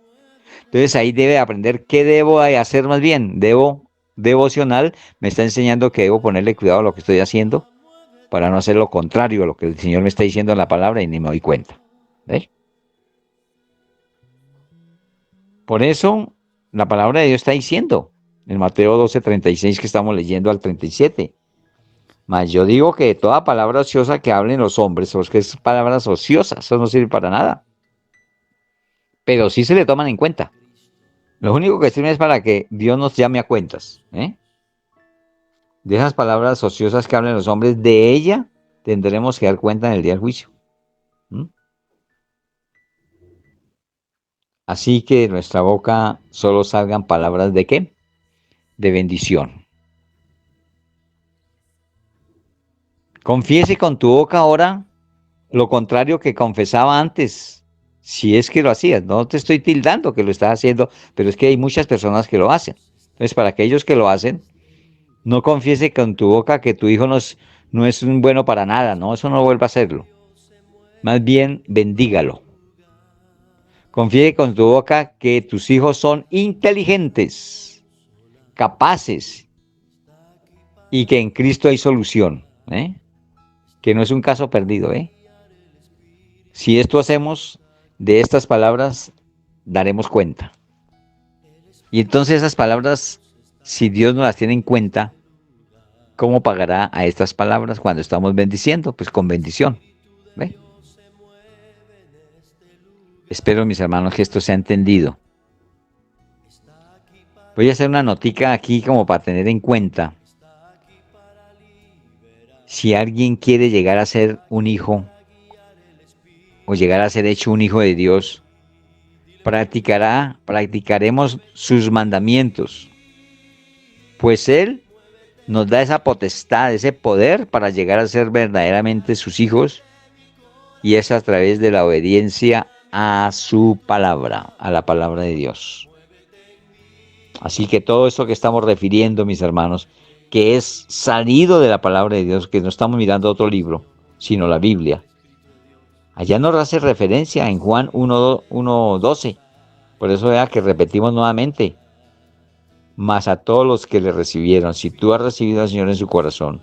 Entonces ahí debe aprender qué debo hacer más bien. Devocional me está enseñando que debo ponerle cuidado a lo que estoy haciendo para no hacer lo contrario a lo que el Señor me está diciendo en la palabra y ni me doy cuenta. ¿Ves? Por eso la palabra de Dios está diciendo en Mateo 12:36 que estamos leyendo al 37. Mas yo digo que toda palabra ociosa que hablen los hombres, porque es palabras ociosas, eso no sirve para nada. Pero sí se le toman en cuenta. Lo único que sirve es para que Dios nos llame a cuentas. De esas palabras ociosas que hablen los hombres, de ella tendremos que dar cuenta en el día del juicio. ¿Mm? Así que de nuestra boca solo salgan palabras de ¿qué? De bendición. Confiese con tu boca ahora lo contrario que confesaba antes, si es que lo hacías. No te estoy tildando que lo estás haciendo, pero es que hay muchas personas que lo hacen. Entonces, para aquellos que lo hacen, no confiese con tu boca que tu hijo no es un bueno para nada, no, eso no vuelva a hacerlo. Más bien, bendígalo. Confíe con tu boca que tus hijos son inteligentes, capaces y que en Cristo hay solución, que no es un caso perdido. Si esto hacemos, de estas palabras daremos cuenta. Y entonces esas palabras, si Dios no las tiene en cuenta, ¿cómo pagará a estas palabras cuando estamos bendiciendo? Pues con bendición. ¿Ve? Espero, mis hermanos, que esto sea entendido. Voy a hacer una notica aquí como para tener en cuenta. Si alguien quiere llegar a ser un hijo o llegar a ser hecho un hijo de Dios, practicaremos sus mandamientos, pues Él nos da esa potestad, ese poder para llegar a ser verdaderamente sus hijos, y es a través de la obediencia a su palabra, a la palabra de Dios. Así que todo esto que estamos refiriendo, mis hermanos, que es salido de la palabra de Dios, que no estamos mirando otro libro, sino la Biblia. Allá nos hace referencia en Juan 1:12. Por eso vea que repetimos nuevamente. Mas a todos los que le recibieron, si tú has recibido al Señor en su corazón,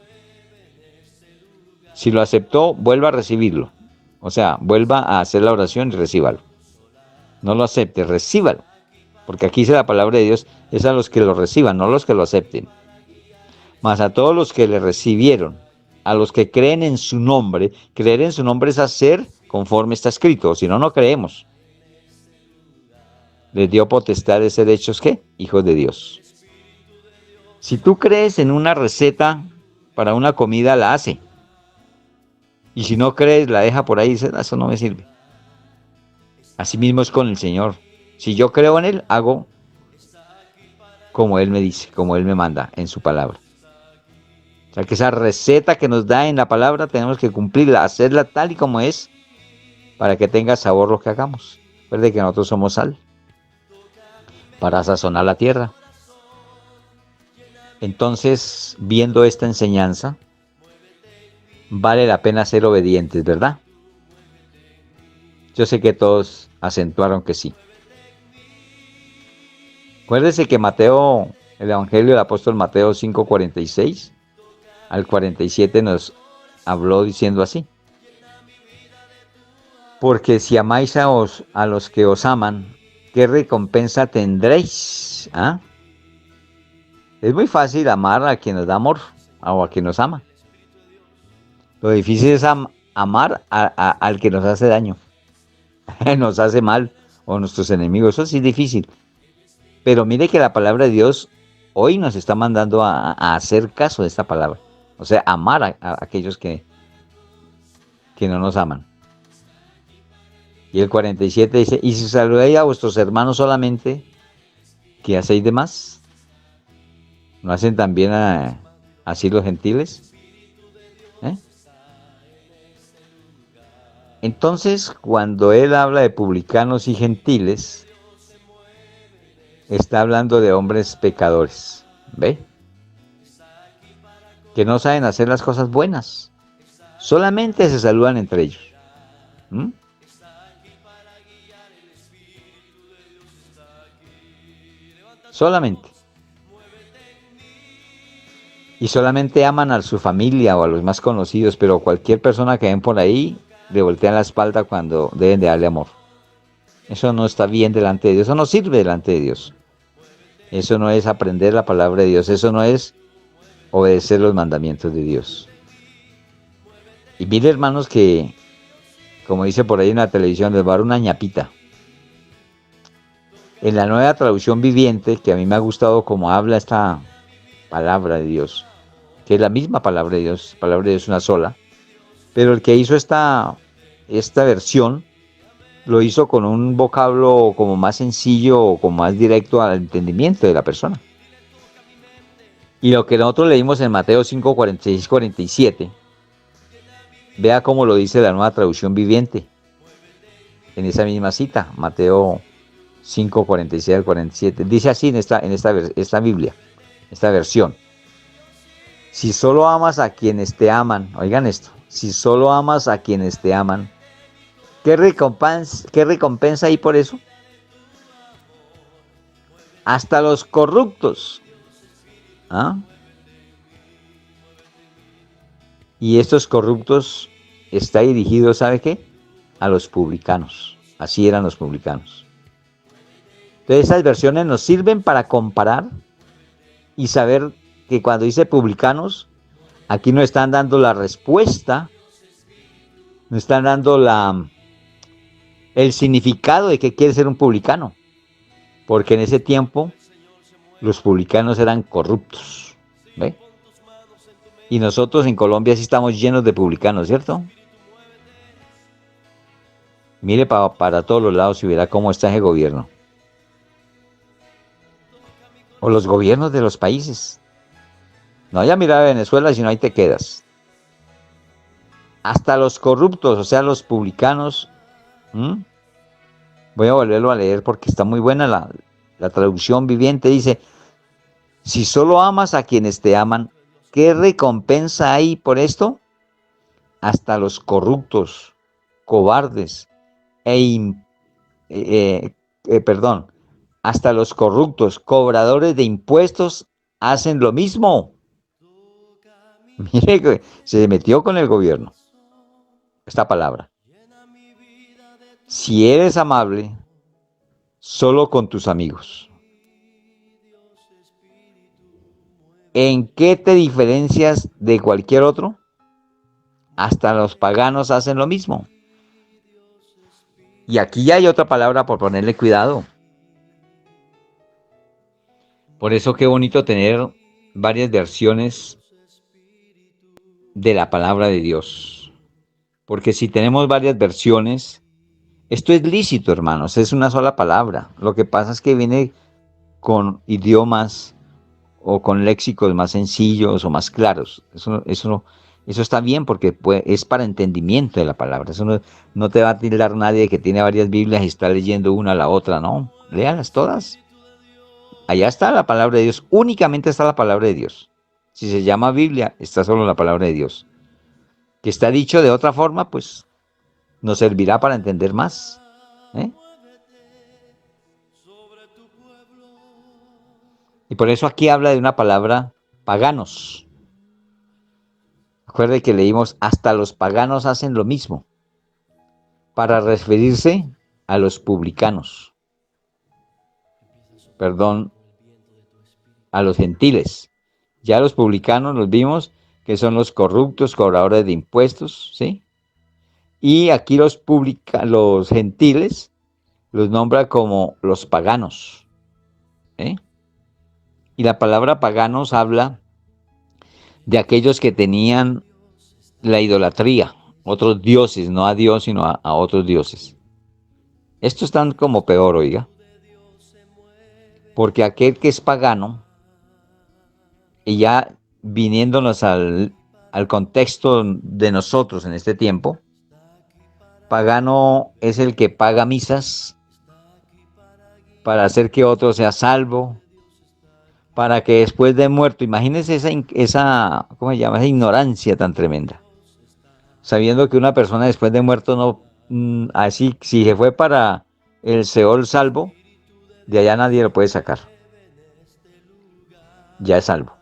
si lo aceptó, vuelva a recibirlo. O sea, vuelva a hacer la oración y recíbalo. No lo acepte, recíbalo. Porque aquí dice la palabra de Dios, es a los que lo reciban, no a los que lo acepten. Mas a todos los que le recibieron, a los que creen en su nombre, creer en su nombre es hacer conforme está escrito, si no, no creemos. les dio potestad de ser hechos, ¿qué? Hijos de Dios. Si tú crees en una receta para una comida, la hace. Y si no crees, la deja por ahí y dice, "No, eso no me sirve". Así mismo es con el Señor. Si yo creo en Él, hago como Él me dice, como Él me manda en su palabra. O sea que esa receta que nos da en la palabra tenemos que cumplirla, hacerla tal y como es, para que tenga sabor lo que hagamos. Recuerde que nosotros somos sal, para sazonar la tierra. Entonces, viendo esta enseñanza, vale la pena ser obedientes, ¿verdad? Yo sé que todos acentuaron que sí. Acuérdese que Mateo, el Evangelio del apóstol Mateo 5:46 al 47 nos habló diciendo así. Porque si amáis a los que os aman, ¿qué recompensa tendréis? ¿Ah? Es muy fácil amar a quien nos da amor o a quien nos ama. Lo difícil es amar al que nos hace daño, nos hace mal, o nuestros enemigos. Eso sí es difícil. Pero mire que la palabra de Dios hoy nos está mandando a hacer caso de esta palabra. O sea, amar a aquellos que no nos aman. Y el 47 dice, y si saludáis a vuestros hermanos solamente, ¿qué hacéis de más? ¿No hacen también así los gentiles? ¿Eh? Entonces, cuando él habla de publicanos y gentiles, está hablando de hombres pecadores, ¿ve? Que no saben hacer las cosas buenas. Solamente se saludan entre ellos. ¿Mm? Solamente. Y solamente aman a su familia o a los más conocidos, pero cualquier persona que ven por ahí le voltean la espalda cuando deben de darle amor. Eso no está bien delante de Dios, eso no sirve delante de Dios. Eso no es aprender la palabra de Dios, eso no es obedecer los mandamientos de Dios. Y mire, hermanos, que, como dice por ahí en la televisión, les va a dar una ñapita. En la nueva traducción viviente, que a mí me ha gustado como habla esta palabra de Dios, que es la misma palabra de Dios una sola, pero el que hizo esta versión lo hizo con un vocablo como más sencillo o como más directo al entendimiento de la persona. Y lo que nosotros leímos en Mateo 5, 46, 47, vea cómo lo dice la nueva traducción viviente en esa misma cita, Mateo 5, 46 al 47. Dice así en esta Biblia, esta versión. Si solo amas a quienes te aman, oigan esto, si solo amas a quienes te aman, qué recompensa hay por eso? Hasta los corruptos. ¿Ah? Y estos corruptos está dirigido, ¿sabe qué? A los publicanos. Así eran los publicanos. Entonces esas versiones nos sirven para comparar y saber que cuando dice publicanos, aquí no están dando la respuesta, no están dando el significado de qué quiere ser un publicano. Porque en ese tiempo los publicanos eran corruptos. ¿Ve? Y nosotros en Colombia sí estamos llenos de publicanos, ¿cierto? Mire para todos los lados y verá cómo está ese gobierno. O los gobiernos de los países. No vaya a mirar a Venezuela, si no ahí te quedas. Hasta los corruptos, o sea, los publicanos. Voy a volverlo a leer porque está muy buena la traducción viviente. Dice, si solo amas a quienes te aman, ¿qué recompensa hay por esto? Hasta los corruptos, cobardes hasta los corruptos, cobradores de impuestos, hacen lo mismo. Mire que se metió con el gobierno. Esta palabra. Si eres amable, solo con tus amigos. ¿En qué te diferencias de cualquier otro? Hasta los paganos hacen lo mismo. Y aquí ya hay otra palabra por ponerle cuidado. Por eso qué bonito tener varias versiones de la palabra de Dios. Porque si tenemos varias versiones, esto es lícito, hermanos, es una sola palabra. Lo que pasa es que viene con idiomas o con léxicos más sencillos o más claros. Eso está bien porque es para entendimiento de la palabra. Eso no te va a tildar nadie que tiene varias Biblias y está leyendo una a la otra, no. Léalas todas. Allá está la palabra de Dios. Únicamente está la palabra de Dios. Si se llama Biblia, está solo la palabra de Dios. Que está dicho de otra forma, pues nos servirá para entender más. ¿eh? Y por eso aquí habla de una palabra paganos. Recuerde que leímos, hasta los paganos hacen lo mismo, para referirse a los publicanos, perdón, a los gentiles. Ya los publicanos los vimos, que son los corruptos, cobradores de impuestos, ¿sí? Y aquí los gentiles los nombra como los paganos, ¿eh? Y la palabra paganos habla de aquellos que tenían la idolatría, otros dioses, no a Dios, sino a otros dioses. Estos están como peor, oiga, porque aquel que es pagano, y ya viniéndonos al contexto de nosotros en este tiempo, pagano es el que paga misas para hacer que otro sea salvo, para que después de muerto, imagínense ¿cómo se llama? Esa ignorancia tan tremenda, sabiendo que una persona después de muerto no, así, si se fue para el Seol salvo, de allá nadie lo puede sacar, ya es salvo.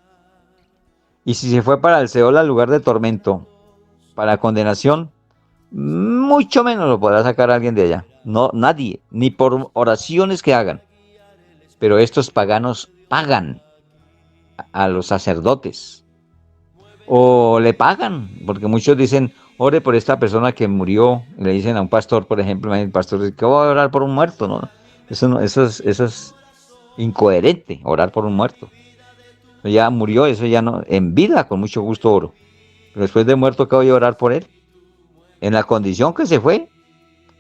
Y si se fue para el Seol al lugar de tormento, para condenación, mucho menos lo podrá sacar alguien de allá. No, nadie, ni por oraciones que hagan. Pero estos paganos pagan a los sacerdotes. O le pagan, porque muchos dicen, ore por esta persona que murió. Y le dicen a un pastor, por ejemplo, el pastor dice, ¿qué voy a orar por un muerto? No, eso es incoherente, orar por un muerto. Ya murió, eso ya no, en vida con mucho gusto oro. Pero después de muerto, ¿qué voy a orar por él? En la condición que se fue,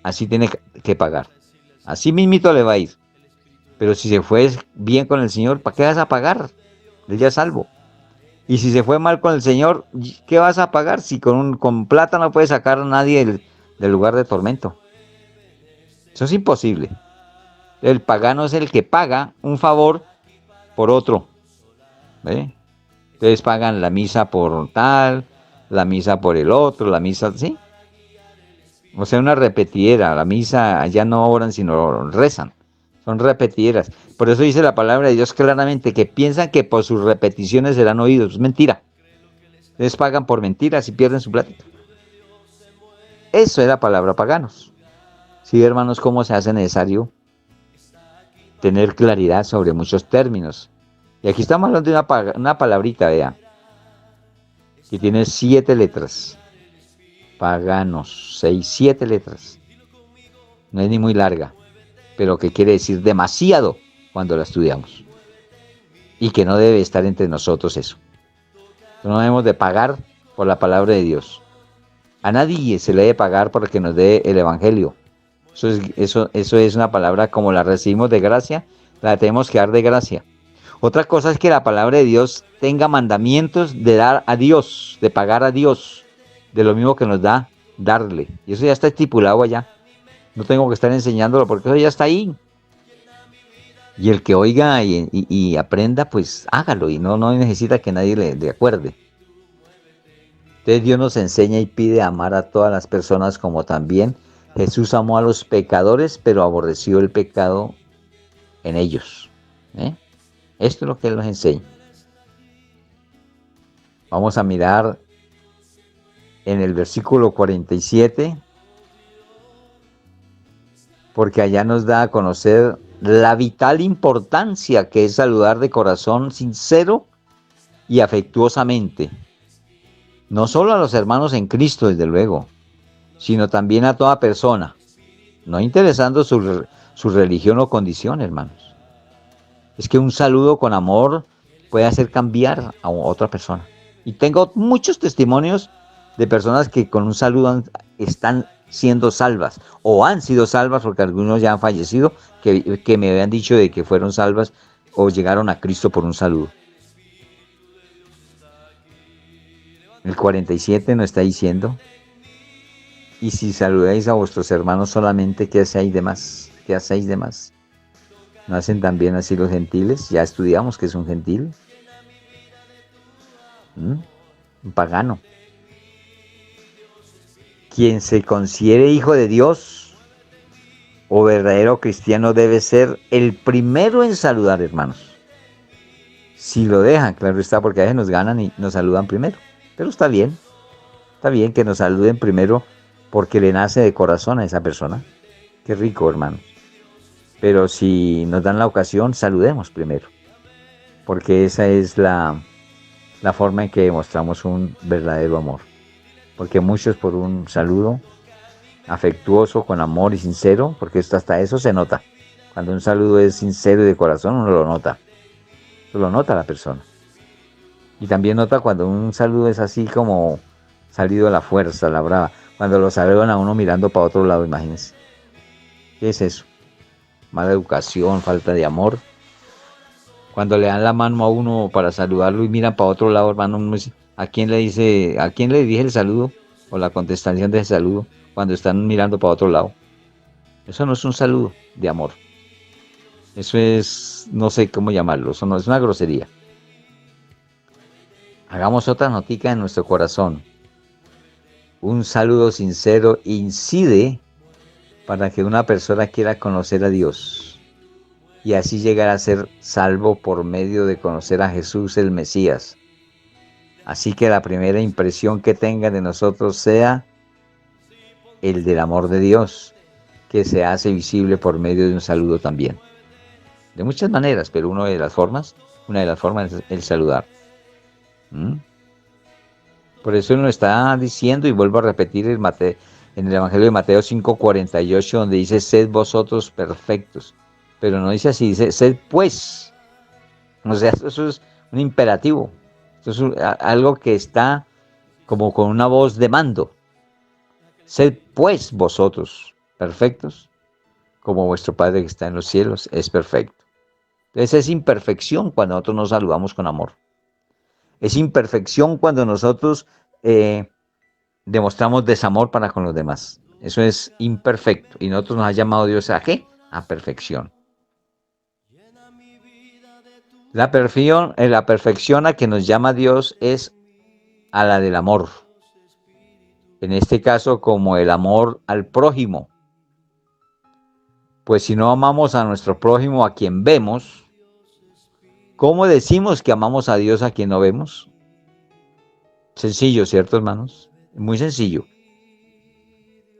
así tiene que pagar. Así mismito le va a ir. Pero si se fue bien con el Señor, ¿para qué vas a pagar? Él ya es salvo. Y si se fue mal con el Señor, ¿qué vas a pagar? Si con plata no puede sacar a nadie del lugar de tormento. Eso es imposible. El pagano es el que paga un favor por otro. ¿Ve? Ustedes pagan la misa por tal, la misa por el otro, la misa, ¿sí? O sea, una repetidera. La misa allá no oran, sino rezan. Son repetideras. Por eso dice la palabra de Dios claramente que piensan que por sus repeticiones serán oídos. Es mentira. Ustedes pagan por mentiras y pierden su plata. Eso es la palabra paganos. Sí, hermanos, cómo se hace necesario tener claridad sobre muchos términos. Y aquí estamos hablando de una palabrita, vea, que tiene 7 letras. Paganos, 7 letras. No es ni muy larga, pero que quiere decir demasiado cuando la estudiamos. Y que no debe estar entre nosotros eso. No debemos de pagar por la palabra de Dios. A nadie se le debe pagar por que nos dé el Evangelio. Eso es una palabra como la recibimos de gracia, la tenemos que dar de gracia. Otra cosa es que la palabra de Dios tenga mandamientos de dar a Dios, de pagar a Dios, de lo mismo que nos da darle. Y eso ya está estipulado allá. No tengo que estar enseñándolo porque eso ya está ahí. Y el que oiga y aprenda, pues hágalo y no necesita que nadie le acuerde. Entonces Dios nos enseña y pide amar a todas las personas como también Jesús amó a los pecadores, pero aborreció el pecado en ellos. Esto es lo que Él nos enseña. Vamos a mirar en el versículo 47, porque allá nos da a conocer la vital importancia que es saludar de corazón sincero y afectuosamente. No solo a los hermanos en Cristo, desde luego, sino también a toda persona, no interesando su religión o condición, hermanos. Es que un saludo con amor puede hacer cambiar a otra persona. Y tengo muchos testimonios de personas que con un saludo están siendo salvas o han sido salvas, porque algunos ya han fallecido, que me habían dicho de que fueron salvas o llegaron a Cristo por un saludo. El 47 nos está diciendo: y si saludáis a vuestros hermanos solamente, ¿qué hacéis de más? ¿Qué hacéis de más? ¿No hacen también así los gentiles? Ya estudiamos que es un gentil, un pagano. Quien se considere hijo de Dios o verdadero cristiano debe ser el primero en saludar, hermanos. Si lo dejan, claro está, porque a veces nos ganan y nos saludan primero. Pero está bien que nos saluden primero porque le nace de corazón a esa persona. Qué rico, hermanos. Pero si nos dan la ocasión, saludemos primero, porque esa es la forma en que demostramos un verdadero amor. Porque muchos por un saludo afectuoso, con amor y sincero, porque hasta eso se nota. Cuando un saludo es sincero y de corazón, uno lo nota. Eso lo nota la persona. Y también nota cuando un saludo es así como salido a la fuerza, la brava. Cuando lo saludan a uno mirando para otro lado, imagínense. ¿Qué es eso? Mala educación, falta de amor. Cuando le dan la mano a uno para saludarlo y miran para otro lado, hermano, uno dice, ¿a quién le dije el saludo? O la contestación de ese saludo, cuando están mirando para otro lado. Eso no es un saludo de amor. Eso es, no sé cómo llamarlo, eso no es una grosería. Hagamos otra notica en nuestro corazón. Un saludo sincero incide para que una persona quiera conocer a Dios y así llegar a ser salvo por medio de conocer a Jesús el Mesías. Así que la primera impresión que tenga de nosotros sea el del amor de Dios, que se hace visible por medio de un saludo también. De muchas maneras, pero una de las formas es el saludar. Por eso nos está diciendo, y vuelvo a repetir en el Evangelio de Mateo 5:48, donde dice, sed vosotros perfectos. Pero no dice así, dice, sed pues. O sea, eso es un imperativo. Eso es algo que está como con una voz de mando. Sed pues vosotros perfectos, como vuestro Padre que está en los cielos es perfecto. Entonces es imperfección cuando nosotros nos saludamos con amor. Es imperfección cuando nosotros demostramos desamor para con los demás. Eso es imperfecto. Y nosotros nos ha llamado Dios ¿a qué? A perfección. La perfección a que nos llama Dios es a la del amor. En este caso, como el amor al prójimo. Pues si no amamos a nuestro prójimo, a quien vemos, ¿cómo decimos que amamos a Dios a quien no vemos? Sencillo, ¿cierto, hermanos? Muy sencillo.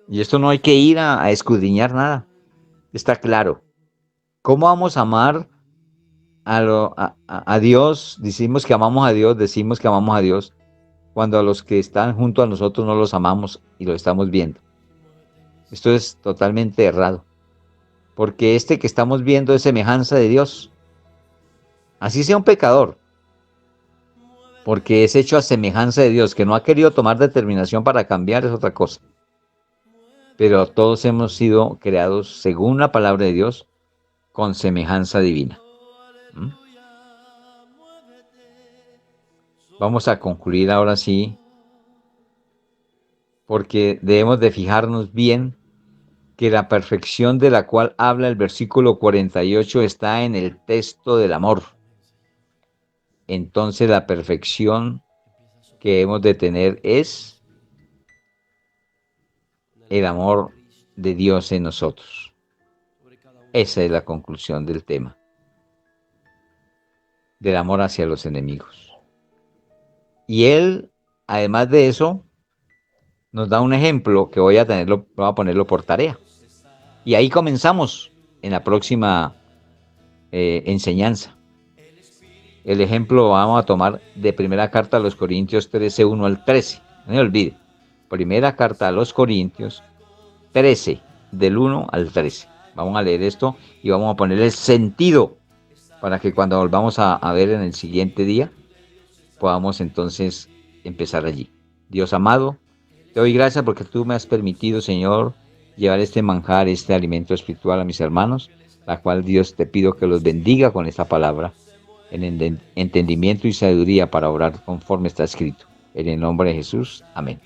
Y esto no hay que ir a escudriñar nada. Está claro. ¿Cómo vamos a amar a Dios? Decimos que amamos a Dios, cuando a los que están junto a nosotros no los amamos y lo estamos viendo. Esto es totalmente errado. Porque este que estamos viendo es semejanza de Dios. Así sea un pecador. Porque es hecho a semejanza de Dios, que no ha querido tomar determinación para cambiar es otra cosa. Pero todos hemos sido creados, según la palabra de Dios, con semejanza divina. Vamos a concluir ahora sí, porque debemos de fijarnos bien que la perfección de la cual habla el versículo 48 está en el texto del amor. Entonces la perfección que hemos de tener es el amor de Dios en nosotros. Esa es la conclusión del tema, del amor hacia los enemigos. Y él, además de eso, nos da un ejemplo que voy a ponerlo por tarea. Y ahí comenzamos en la próxima enseñanza. El ejemplo lo vamos a tomar de primera carta a los Corintios 13, 1 al 13. No me olvide. Primera carta a los Corintios 13, del 1 al 13. Vamos a leer esto y vamos a poner el sentido para que cuando volvamos a ver en el siguiente día, podamos entonces empezar allí. Dios amado, te doy gracias porque tú me has permitido, Señor, llevar este manjar, este alimento espiritual a mis hermanos, la cual Dios te pido que los bendiga con esta palabra, en entendimiento y sabiduría para obrar conforme está escrito. En el nombre de Jesús, amén.